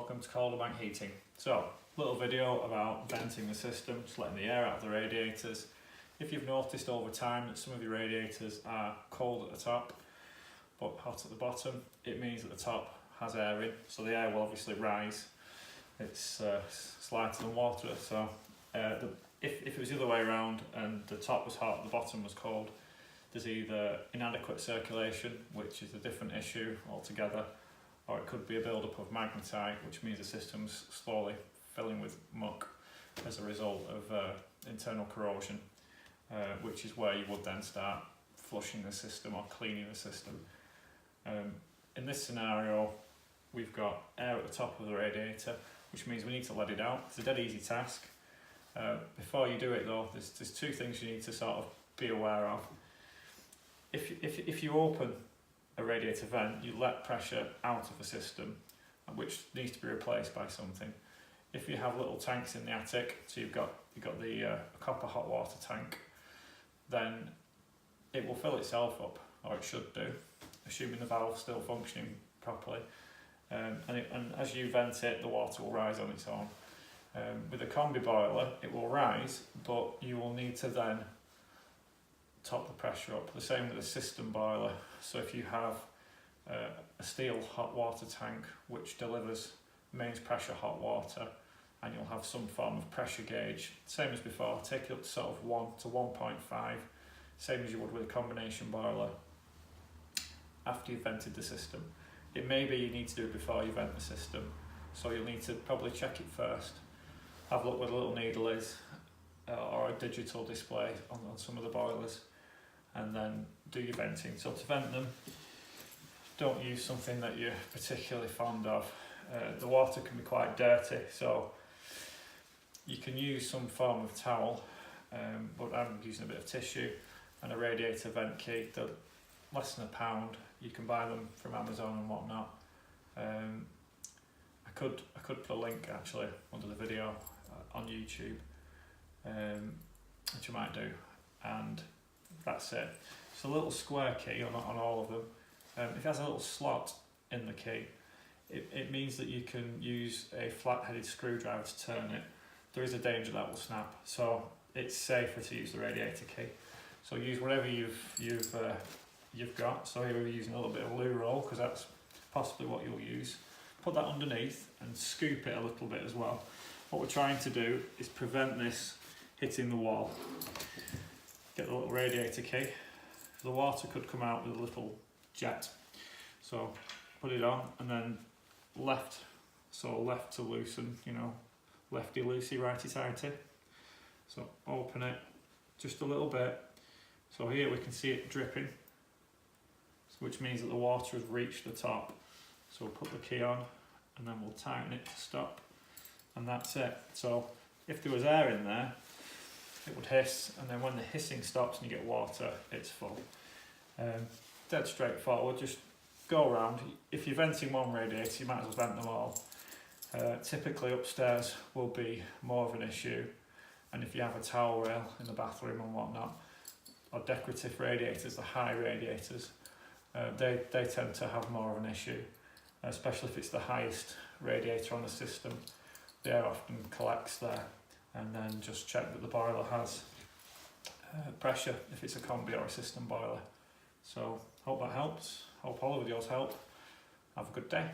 welcome to Calderbank Heating. So, little video about venting the system, just letting the air out of the radiators. If you've noticed over time that some of your radiators are cold at the top but hot at the bottom, it means that the top has air in, so the air will obviously rise. It's lighter than water, so if it was the other way around and the top was hot, the bottom was cold, there's either inadequate circulation, which is a different issue altogether, or it could be a build-up of magnetite, which means the system's slowly filling with muck as a result of internal corrosion, which is where you would then start flushing the system or cleaning the system. In this scenario, we've got air at the top of the radiator, which means we need to let it out. It's a dead easy task. Before you do it though, there's two things you need to sort of be aware of. If you open a radiator vent, you let pressure out of the system, which needs to be replaced by something. If you have little tanks in the attic, so you've got the copper hot water tank, then it will fill itself up, or it should do, assuming the valve's still functioning properly. And as you vent it, the water will rise on its own. With a combi boiler, it will rise, but you will need to then top the pressure up. The same with a system boiler. So if you have a steel hot water tank which delivers mains pressure hot water, and you'll have some form of pressure gauge, same as before, take it up to sort of 1 to 1.5, same as you would with a combination boiler after you've vented the system. It may be you need to do it before you vent the system, so you'll need to probably check it first, have a look where the little needle is, or a digital display on some of the boilers, and then do your venting. So to vent them, don't use something that you're particularly fond of. The water can be quite dirty, so you can use some form of towel, but I'm using a bit of tissue and a radiator vent key. They're less than £1. You can buy them from Amazon and whatnot. I could put a link actually under the video on YouTube, which I might do, and that's it. It's a little square key on all of them. It has a little slot in the key. It means that you can use a flat-headed screwdriver to turn it. There is a danger that will snap, so it's safer to use the radiator key. So use whatever you've got. So here we're using a little bit of loo roll, because that's possibly what you'll use. Put that underneath and scoop it a little bit as well. What we're trying to do is prevent this hitting the wall. Get the little radiator key. The water could come out with a little jet. So put it on, and then left to loosen, lefty loosey, righty tighty. So open it just a little bit. So here we can see it dripping, which means that the water has reached the top. So we'll put the key on, and then we'll tighten it to stop, and that's it. So if there was air in there, it would hiss, and then when the hissing stops and you get water, it's full. Dead straightforward. Just go around. If you're venting one radiator, you might as well vent them all. Typically upstairs will be more of an issue, and if you have a towel rail in the bathroom and whatnot, or decorative radiators, the high radiators, they tend to have more of an issue, especially if it's the highest radiator on the system. The air often collects there, and then just check that the boiler has pressure if it's a combi or a system boiler. So hope that helps. Hope all the videos help. Have a good day.